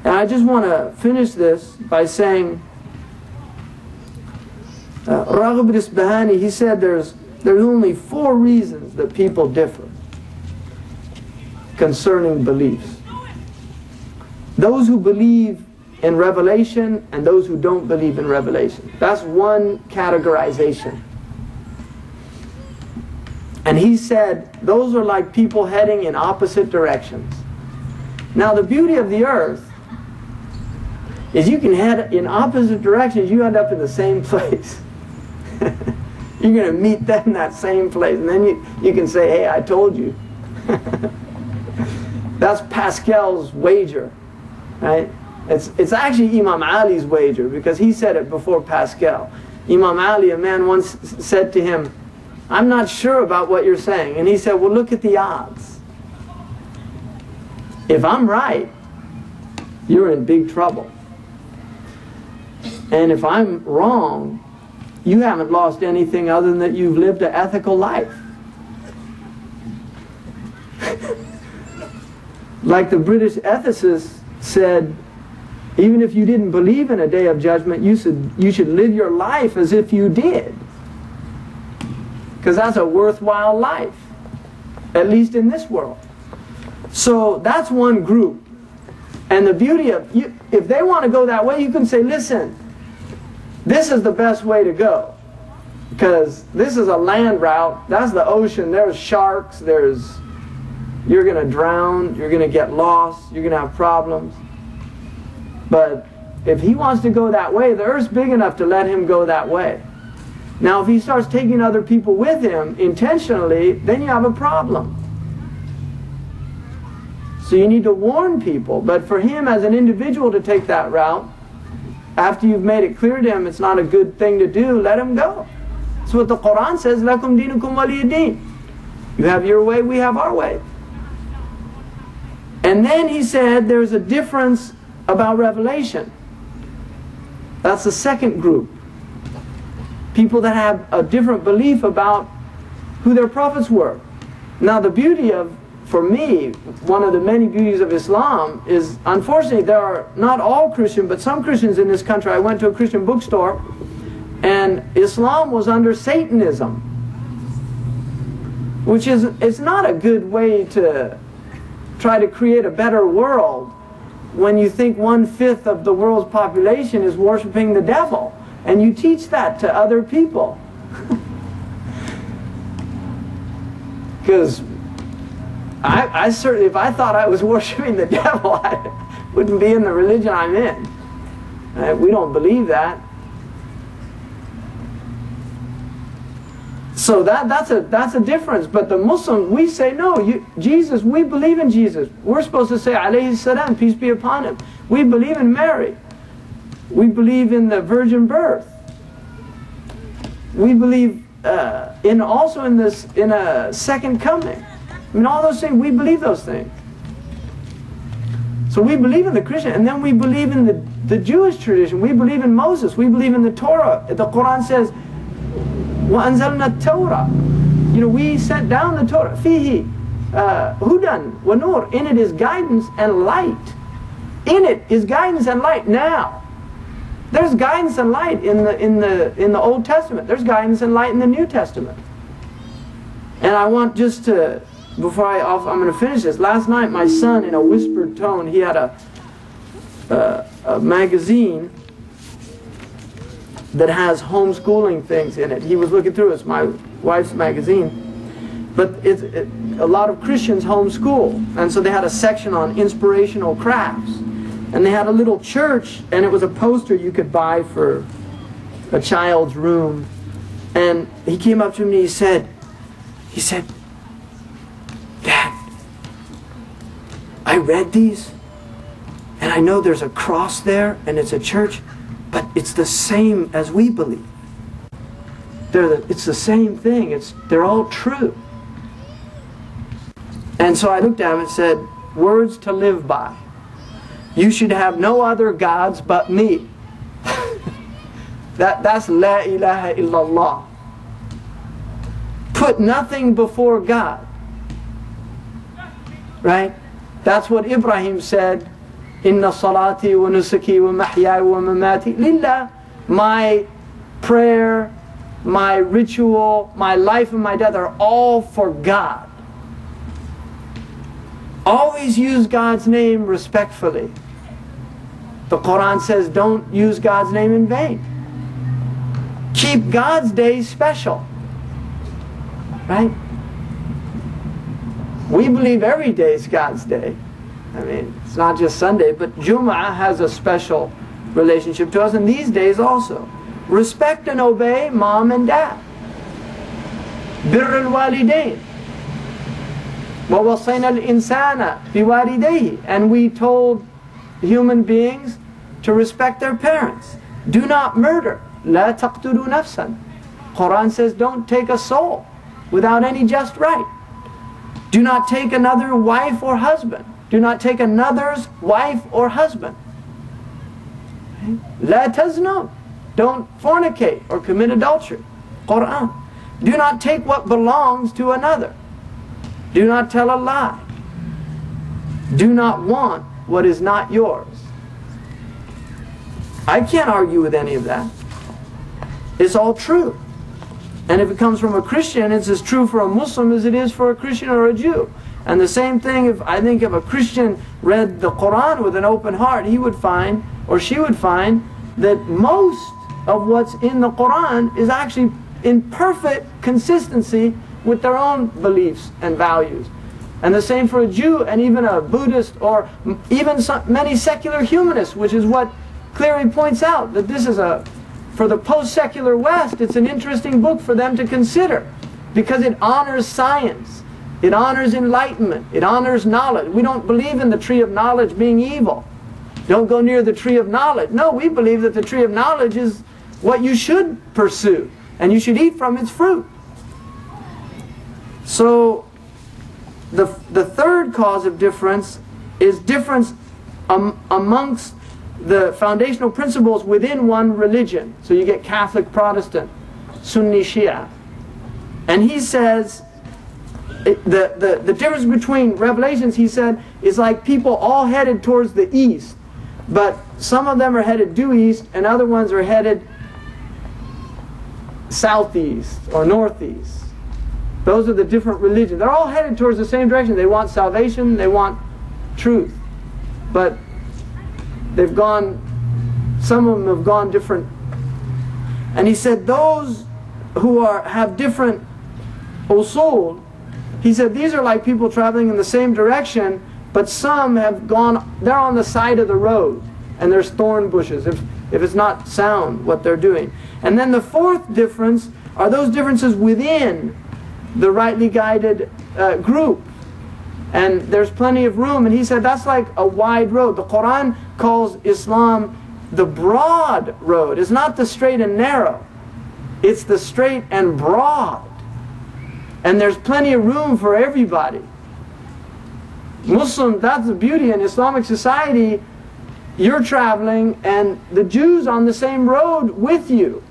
And I just want to finish this by saying, Raghib al-Isbahani, he said there's only 4 reasons that people differ concerning beliefs. Those who believe in revelation and those who don't believe in revelation. That's one categorization. And he said those are like people heading in opposite directions. Now the beauty of the earth is you can head in opposite directions, you end up in the same place. You're going to meet them in that same place, and then you can say, hey, I told you. That's Pascal's wager. Right? It's actually Imam Ali's wager, because he said it before Pascal. Imam Ali, a man once said to him, I'm not sure about what you're saying. And he said, well, look at the odds. If I'm right, you're in big trouble. And if I'm wrong, you haven't lost anything other than that you've lived an ethical life. Like the British ethicist said, even if you didn't believe in a day of judgment, you should live your life as if you did. Because that's a worthwhile life, at least in this world. So that's one group. And the beauty of, if they want to go that way, you can say, listen, this is the best way to go. Because this is a land route, that's the ocean, there's sharks, you're going to drown, you're going to get lost, you're going to have problems. But if he wants to go that way, the earth's big enough to let him go that way. Now if he starts taking other people with him intentionally, then you have a problem. So you need to warn people. But for him as an individual to take that route, after you've made it clear to him it's not a good thing to do, let him go. That's what the Quran says, لَكُمْ دِينُكُمْ وَلِيَ دِينِ. You have your way, we have our way. And then he said there's a difference about revelation. That's the second group. People that have a different belief about who their prophets were. Now the beauty of, for me, one of the many beauties of Islam is, unfortunately, there are not all Christian, but some Christians in this country. I went to a Christian bookstore, and Islam was under Satanism, which is, it's not a good way to try to create a better world when you think 1/5 of the world's population is worshiping the devil, and you teach that to other people. Because I certainly, if I thought I was worshiping the devil, I wouldn't be in the religion I'm in. We don't believe that. So that's a difference. But the Muslims, we say no. Jesus, we believe in Jesus. We're supposed to say alayhi salam, peace be upon him. We believe in Mary. We believe in the virgin birth. We believe also in a second coming. I mean, all those things, we believe those things. So we believe in the Christian, and then we believe in the Jewish tradition. We believe in Moses. We believe in the Torah. The Quran says, وَأَنزَلْنَا التَّوْرَةَ. We sent down the Torah. فِيهِ هُدًى وَنُورٌ. In it is guidance and light. In it is guidance and light. Now, there's guidance and light in the Old Testament. There's guidance and light in the New Testament. And I want just to, before I'm going to finish this. Last night, my son, in a whispered tone, he had a magazine that has homeschooling things in it. He was looking through it. It's my wife's magazine. But a lot of Christians homeschool. And so they had a section on inspirational crafts. And they had a little church, and it was a poster you could buy for a child's room. And he came up to me and he said, Dad, I read these, and I know there's a cross there, and it's a church, but it's the same as we believe. It's the same thing. They're all true. And so I looked at him and said, words to live by. You should have no other gods but me. That's La ilaha illallah. Put nothing before God. Right? That's what Ibrahim said. Inna salati wa nusuki wa mahyaya wa mamati lillah. My prayer, my ritual, my life and my death are all for God. Always use God's name respectfully. The Quran says don't use God's name in vain. Keep God's day special. Right? We believe every day is God's day. I mean, it's not just Sunday, but Jum'ah has a special relationship to us, and these days also. Respect and obey mom and dad. Birr al-walidain. وَوَصَيْنَا الْإِنسَانَ بِوَالِدَيْهِ. And we told human beings to respect their parents. Do not murder. لَا تَقْتُلُوا نَفْسًا. Quran says don't take a soul without any just right. Do not take another wife or husband. Do not take another's wife or husband. لَا تَزْنُوا. Don't fornicate or commit adultery. Quran. Do not take what belongs to another. Do not tell a lie. Do not want what is not yours. I can't argue with any of that. It's all true. And if it comes from a Christian, it's as true for a Muslim as it is for a Christian or a Jew. And the same thing, if a Christian read the Quran with an open heart, he would find, or she would find, that most of what's in the Quran is actually in perfect consistency with their own beliefs and values. And the same for a Jew and even a Buddhist, or even many secular humanists, which is what clearly points out that this is for the post-secular West, it's an interesting book for them to consider because it honors science, it honors enlightenment, it honors knowledge. We don't believe in the tree of knowledge being evil. Don't go near the tree of knowledge. No, we believe that the tree of knowledge is what you should pursue, and you should eat from its fruit. So the third cause of difference is difference amongst the foundational principles within one religion. So you get Catholic, Protestant, Sunni, Shia. And he says the difference between revelations, he said, is like people all headed towards the east, but some of them are headed due east and other ones are headed southeast or northeast. Those are the different religions. They're all headed towards the same direction. They want salvation, they want truth. But they've gone, some of them have gone different. And he said those who have different usul, he said these are like people traveling in the same direction, but some have gone, they're on the side of the road, and there's thorn bushes, if it's not sound what they're doing. And then the fourth difference are those differences within the rightly guided group. And there's plenty of room. And he said that's like a wide road. The Quran calls Islam the broad road. It's not the straight and narrow. It's the straight and broad. And there's plenty of room for everybody. Muslims, that's the beauty in Islamic society. You're traveling and the Jews on the same road with you.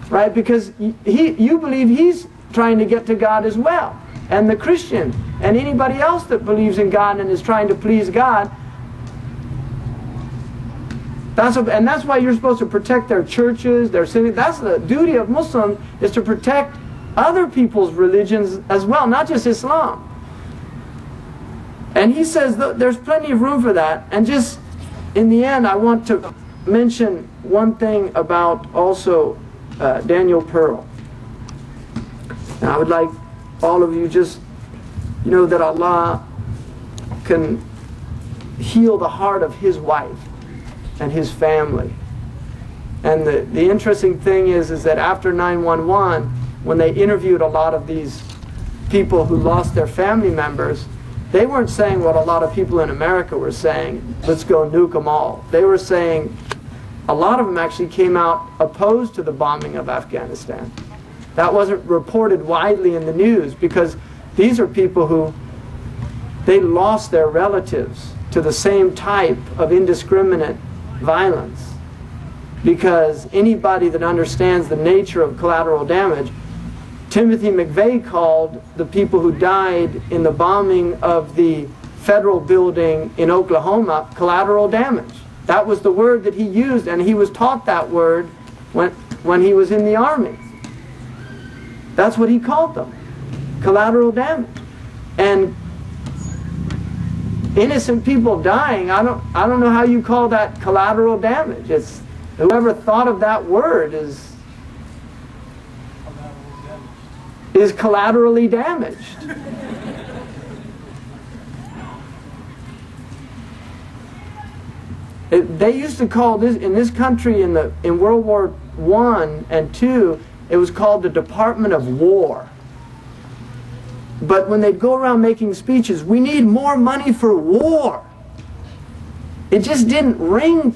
right? Because you believe he's trying to get to God as well. And the Christian and anybody else that believes in God and is trying to please God, that's why you're supposed to protect their churches, their cities. That's the duty of Muslims, is to protect other people's religions as well, not just Islam. And he says there's plenty of room for that. And just in the end, I want to mention one thing about also Daniel Pearl. And I would like all of you just know that Allah can heal the heart of his wife and his family. And the interesting thing is that after 9/11, when they interviewed a lot of these people who lost their family members, they weren't saying what a lot of people in America were saying, let's go nuke them all. They were saying, a lot of them actually came out opposed to the bombing of Afghanistan. That wasn't reported widely in the news because these are people who, they lost their relatives to the same type of indiscriminate violence. Because anybody that understands the nature of collateral damage, Timothy McVeigh called the people who died in the bombing of the federal building in Oklahoma collateral damage. That was the word that he used, and he was taught that word when he was in the army. That's what he called them, collateral damage. And innocent people dying, I don't know how you call that collateral damage. It's whoever thought of that word is collaterally damaged. They used to call this, in this country in World War I and II, it was called the Department of War. But when they'd go around making speeches, we need more money for war, it just didn't ring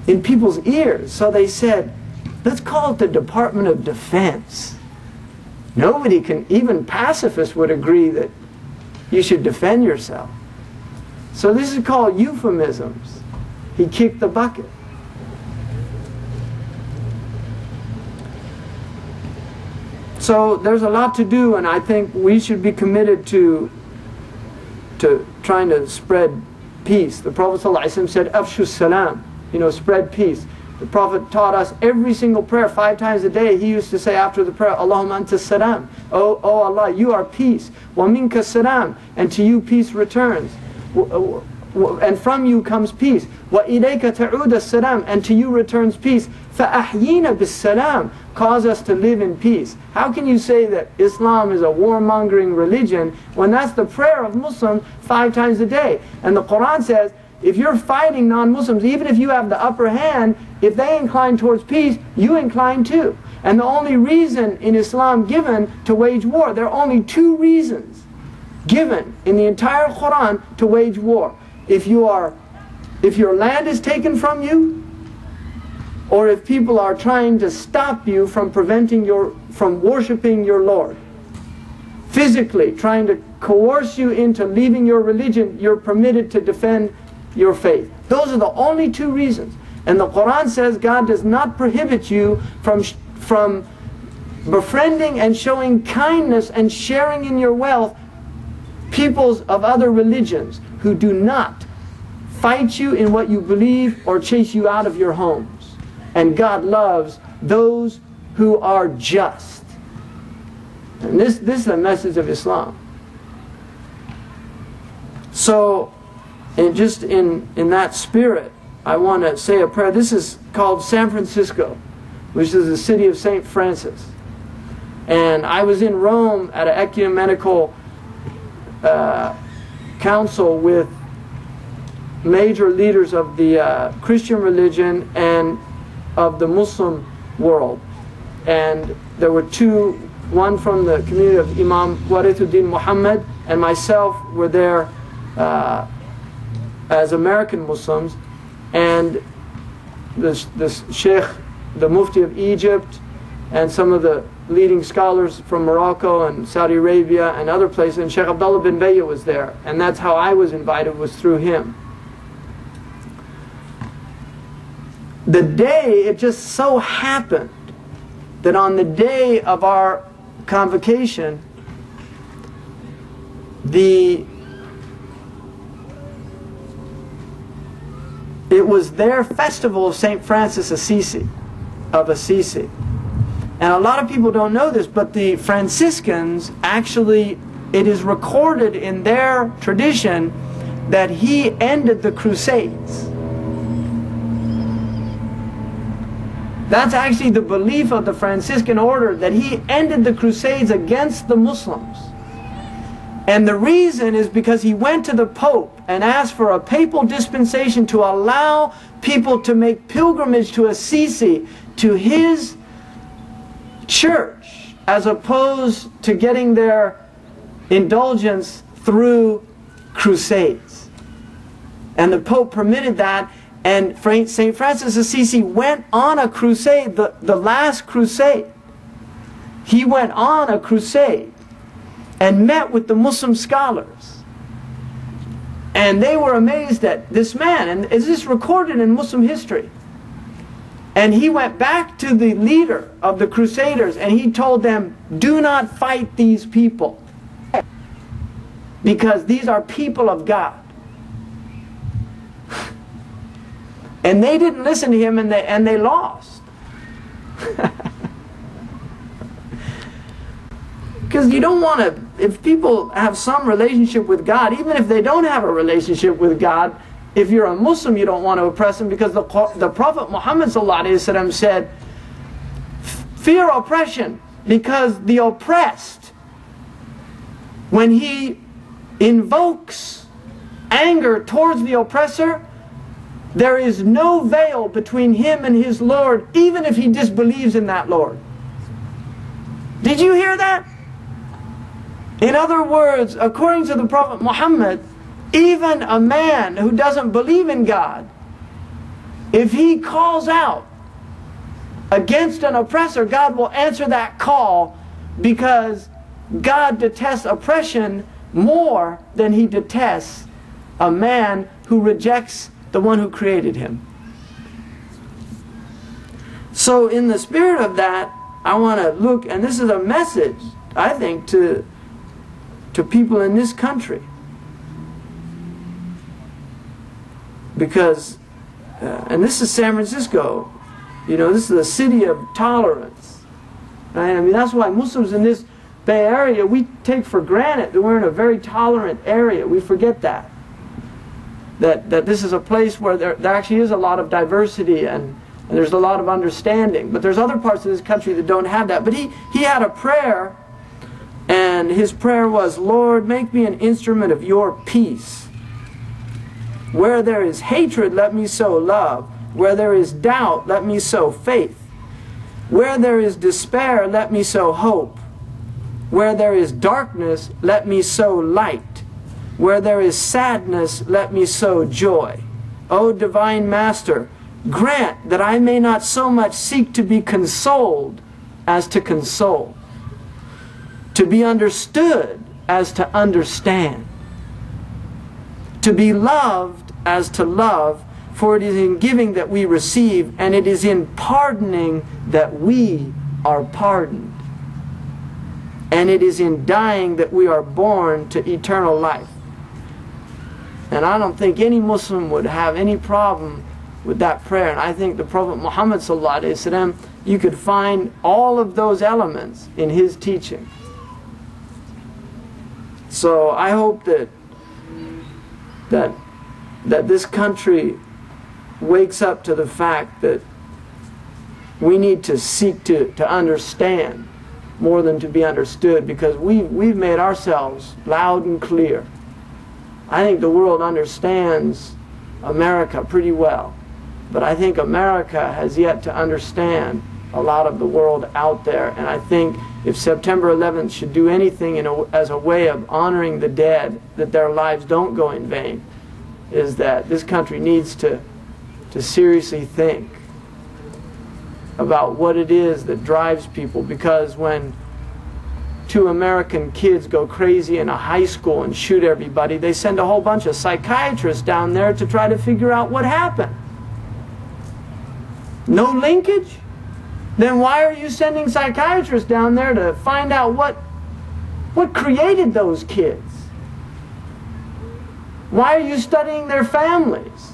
in people's ears. So they said, let's call it the Department of Defense. Nobody can, even pacifists would agree that you should defend yourself. So this is called euphemisms. He kicked the bucket. So there's a lot to do, and I think we should be committed to trying to spread peace. The Prophet ﷺ said, Afshu salam, spread peace. The Prophet taught us every single prayer 5 times a day. He used to say after the prayer, Allahumma anta salam. Oh Allah, you are peace. Wa minka salam. And to you peace returns. And from you comes peace. Wa ilayka ta'ud as-salam. And to you returns peace. Fa'ahyina bis-salam. Cause us to live in peace. How can you say that Islam is a warmongering religion when that's the prayer of Muslims 5 times a day? And the Quran says, if you're fighting non-Muslims, even if you have the upper hand, if they incline towards peace, you incline too. And the only reason in Islam given to wage war, there are only 2 reasons given in the entire Quran to wage war. If your land is taken from you, or if people are trying to stop you from from worshiping your Lord. Physically trying to coerce you into leaving your religion, you're permitted to defend your faith. Those are the only 2 reasons. And the Quran says God does not prohibit you from befriending and showing kindness and sharing in your wealth peoples of other religions who do not fight you in what you believe or chase you out of your homes. And God loves those who are just. And this is the message of Islam. So, just in that spirit, I want to say a prayer. This is called San Francisco, which is the city of St. Francis. And I was in Rome at an ecumenical council with major leaders of the Christian religion and of the Muslim world. And there were 2, one from the community of Imam Warithuddin Muhammad, and myself were there as American Muslims, and this Sheikh, the Mufti of Egypt, and some of the leading scholars from Morocco and Saudi Arabia and other places, and Sheikh Abdullah bin Bayya was there, and that's how I was invited, was through him. the day, it just so happened that on the day of our convocation, it was their festival of St. Francis of Assisi. And a lot of people don't know this, but the Franciscans actually, it is recorded in their tradition that he ended the Crusades. That's actually the belief of the Franciscan order, that he ended the Crusades against the Muslims. And the reason is because he went to the Pope and asked for a papal dispensation to allow people to make pilgrimage to Assisi, to his church, as opposed to getting their indulgence through crusades. And the Pope permitted that, and St. Francis of Assisi went on a crusade, the last crusade. He went on a crusade and met with the Muslim scholars. And they were amazed at this man, and is this recorded in Muslim history? And he went back to the leader of the Crusaders and he told them, do not fight these people, because these are people of God. And they didn't listen to him, and they lost. Because you don't want to, if people have some relationship with God, even if they don't have a relationship with God, if you're a Muslim, you don't want to oppress them, because the Prophet Muhammad ﷺ said, fear oppression, because the oppressed, when he invokes anger towards the oppressor, there is no veil between him and his Lord, even if he disbelieves in that Lord. Did you hear that? In other words, according to the Prophet Muhammad, even a man who doesn't believe in God, if he calls out against an oppressor, God will answer that call, because God detests oppression more than he detests a man who rejects the one who created him. So in the spirit of that, I want to look, and this is a message, I think, to people in this country. Because, and this is San Francisco, you know, this is a city of tolerance. Right? I mean, that's why Muslims in this Bay Area, we take for granted that we're in a very tolerant area. We forget that. That this is a place where there actually is a lot of diversity and there's a lot of understanding. But there's other parts of this country that don't have that. But he had a prayer, and his prayer was, Lord, make me an instrument of your peace. Where there is hatred, let me sow love. Where there is doubt, let me sow faith. Where there is despair, let me sow hope. Where there is darkness, let me sow light. Where there is sadness, let me sow joy. O Divine Master, grant that I may not so much seek to be consoled as to console, to be understood as to understand, to be loved as to love, for it is in giving that we receive, and it is in pardoning that we are pardoned, and it is in dying that we are born to eternal life. And I don't think any Muslim would have any problem with that prayer. And I think the Prophet Muhammad ﷺ, you could find all of those elements in his teaching. So I hope that this country wakes up to the fact that we need to seek to understand more than to be understood, because we've made ourselves loud and clear. I think the world understands America pretty well, but I think America has yet to understand a lot of the world out there. And I think if September 11th should do anything as a way of honoring the dead, that their lives don't go in vain, is that this country needs to seriously think about what it is that drives people. Because when 2 American kids go crazy in a high school and shoot everybody, they send a whole bunch of psychiatrists down there to try to figure out what happened. No linkage? Then why are you sending psychiatrists down there to find out what created those kids? Why are you studying their families?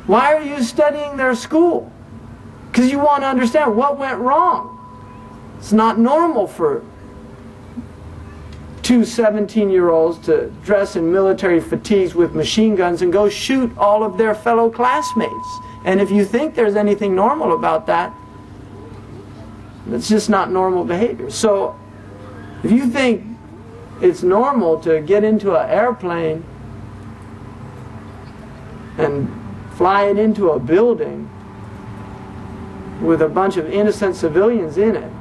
Why are you studying their school? Because you want to understand what went wrong. It's not normal for two 17-year-olds to dress in military fatigues with machine guns and go shoot all of their fellow classmates. And if you think there's anything normal about that, it's just not normal behavior. So if you think it's normal to get into an airplane and fly it into a building with a bunch of innocent civilians in it,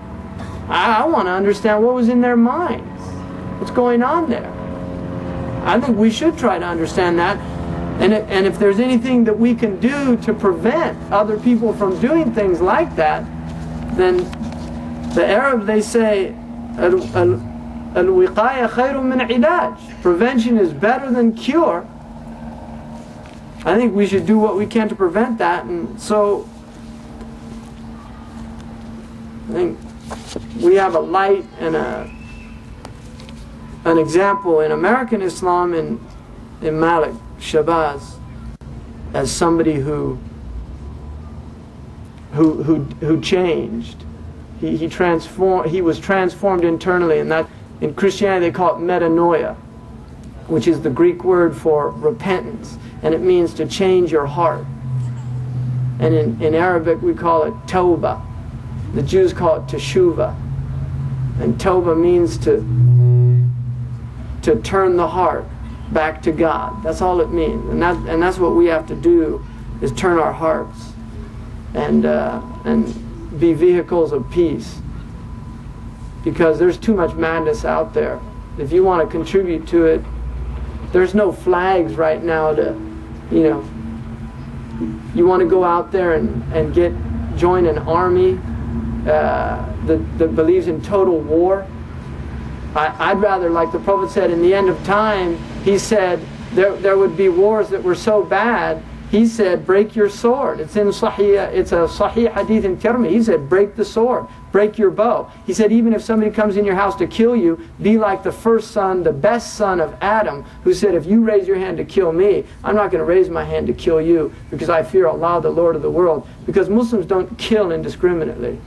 I want to understand what was in their minds. What's going on there? I think we should try to understand that. And if there's anything that we can do to prevent other people from doing things like that, then the Arabs, they say, al-wiqaya khayrun min ilaj. Prevention is better than cure. I think we should do what we can to prevent that. And so I think we have a light and an example in American Islam in Malik Shabazz as somebody who changed. He transformed. He was transformed internally, and that in Christianity they call it metanoia, which is the Greek word for repentance, and it means to change your heart. And in Arabic we call it tawbah. The Jews call it teshuvah, and tawbah means to turn the heart back to God. That's all it means, and that's what we have to do, is turn our hearts and be vehicles of peace, because there's too much madness out there. If you want to contribute to it, there's no flags right now to, you want to go out there and join an army that believes in total war. I'd rather, like the Prophet said, in the end of time, he said there would be wars that were so bad. He said, break your sword. It's in Sahih. It's a Sahih hadith in Tirmidhi. He said, break the sword, break your bow. He said, even if somebody comes in your house to kill you, be like the first son, the best son of Adam, who said, if you raise your hand to kill me, I'm not going to raise my hand to kill you, because I fear Allah, the Lord of the world. Because Muslims don't kill indiscriminately.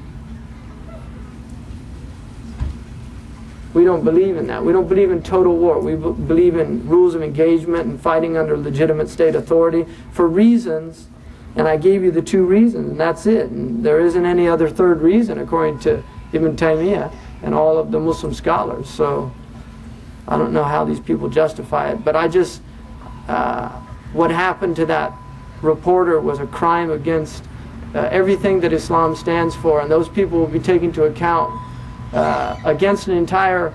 We don't believe in that. We don't believe in total war. We believe in rules of engagement and fighting under legitimate state authority for reasons, and I gave you the two reasons, and that's it. And there isn't any other third reason, according to Ibn Taymiyyah and all of the Muslim scholars. So I don't know how these people justify it, but I just, what happened to that reporter was a crime against everything that Islam stands for, and those people will be taken into account against an entire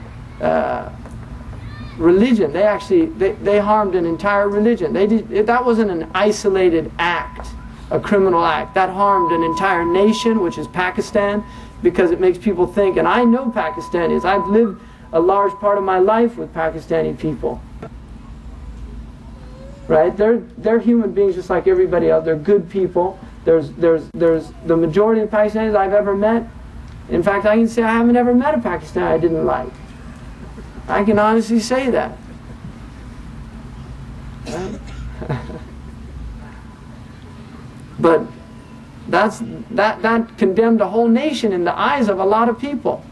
religion. They harmed an entire religion. That wasn't an isolated act, a criminal act. That harmed an entire nation, which is Pakistan, because it makes people think, and I know Pakistanis. I've lived a large part of my life with Pakistani people. Right? They're human beings just like everybody else. They're good people. There's the majority of Pakistanis I've ever met. In fact, I can say I haven't ever met a Pakistani I didn't like. I can honestly say that. Right? But that condemned a whole nation in the eyes of a lot of people.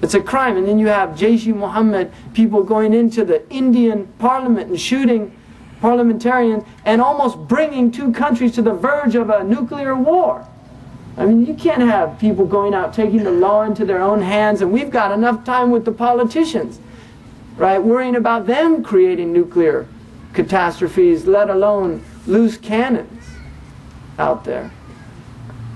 It's a crime. And then you have Jaish-e-Mohammed, people going into the Indian parliament and shooting parliamentarians and almost bringing two countries to the verge of a nuclear war. I mean, you can't have people going out taking the law into their own hands, and we've got enough time with the politicians, right, worrying about them creating nuclear catastrophes, let alone loose cannons out there.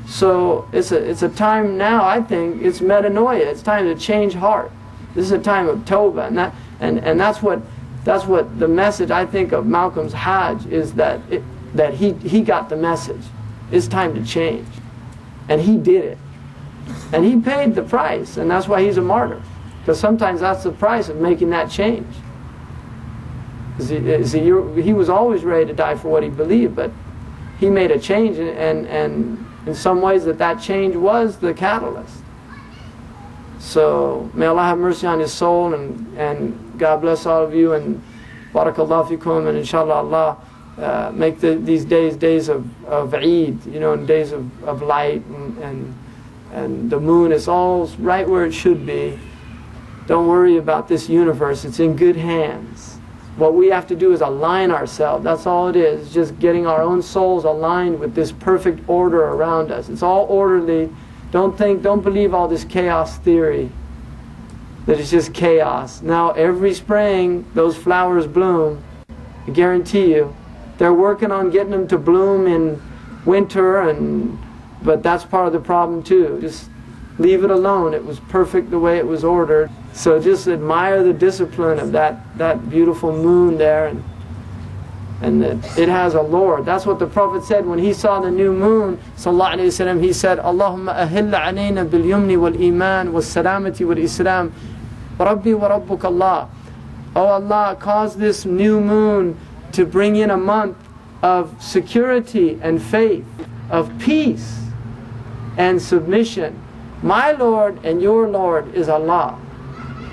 So it's a time now, I think, it's metanoia. It's time to change heart. This is a time of Tawbah, and that's what the message, I think, of Malcolm's Hajj is, that he got the message. It's time to change. And he did it. And he paid the price, and that's why he's a martyr. Because sometimes that's the price of making that change. He was always ready to die for what he believed, but he made a change, and in some ways that change was the catalyst. So may Allah have mercy on his soul, and God bless all of you, and barakallahu fikum, and inshallah Allah make these days of Eid, and days of light, and the moon is all right where it should be. Don't worry about this universe, it's in good hands. What we have to do is align ourselves, that's all it is, just getting our own souls aligned with this perfect order around us. It's all orderly. Don't believe all this chaos theory, that it's just chaos. Now every spring those flowers bloom, I guarantee you. They're working on getting them to bloom in winter, but that's part of the problem too. Just leave it alone. It was perfect the way it was ordered. So just admire the discipline of that beautiful moon there, and that it has a Lord. That's what the Prophet said when he saw the new moon, sallallahu alayhi wa sallam. He said, Allahumma ahilla alayna bil yumni wal iman wal salamati wal islam, Rabbi wa Rabbuk Allah. Oh Allah, cause this new moon to bring in a month of security and faith, of peace and submission. My Lord and your Lord is Allah.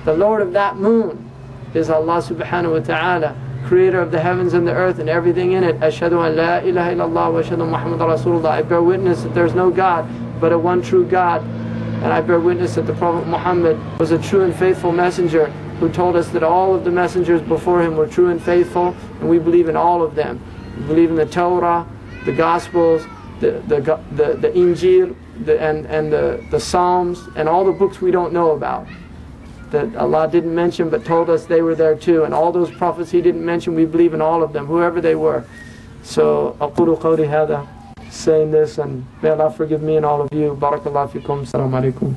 The Lord of that moon is Allah subhanahu wa ta'ala, creator of the heavens and the earth and everything in it. Ashhadu an la ilaha illallah wa ashhadu Muhammadan Rasulullah. I bear witness that there's no God but a one true God. And I bear witness that the Prophet Muhammad was a true and faithful messenger who told us that all of the messengers before him were true and faithful, and we believe in all of them. We believe in the Torah, the Gospels, the Injil, and the Psalms, and all the books we don't know about, that Allah didn't mention but told us they were there too. And all those prophets He didn't mention, we believe in all of them, whoever they were. So أقول قولي هذا, saying this, and may Allah forgive me and all of you. Barakallahu fikum. Assalamu alaikum.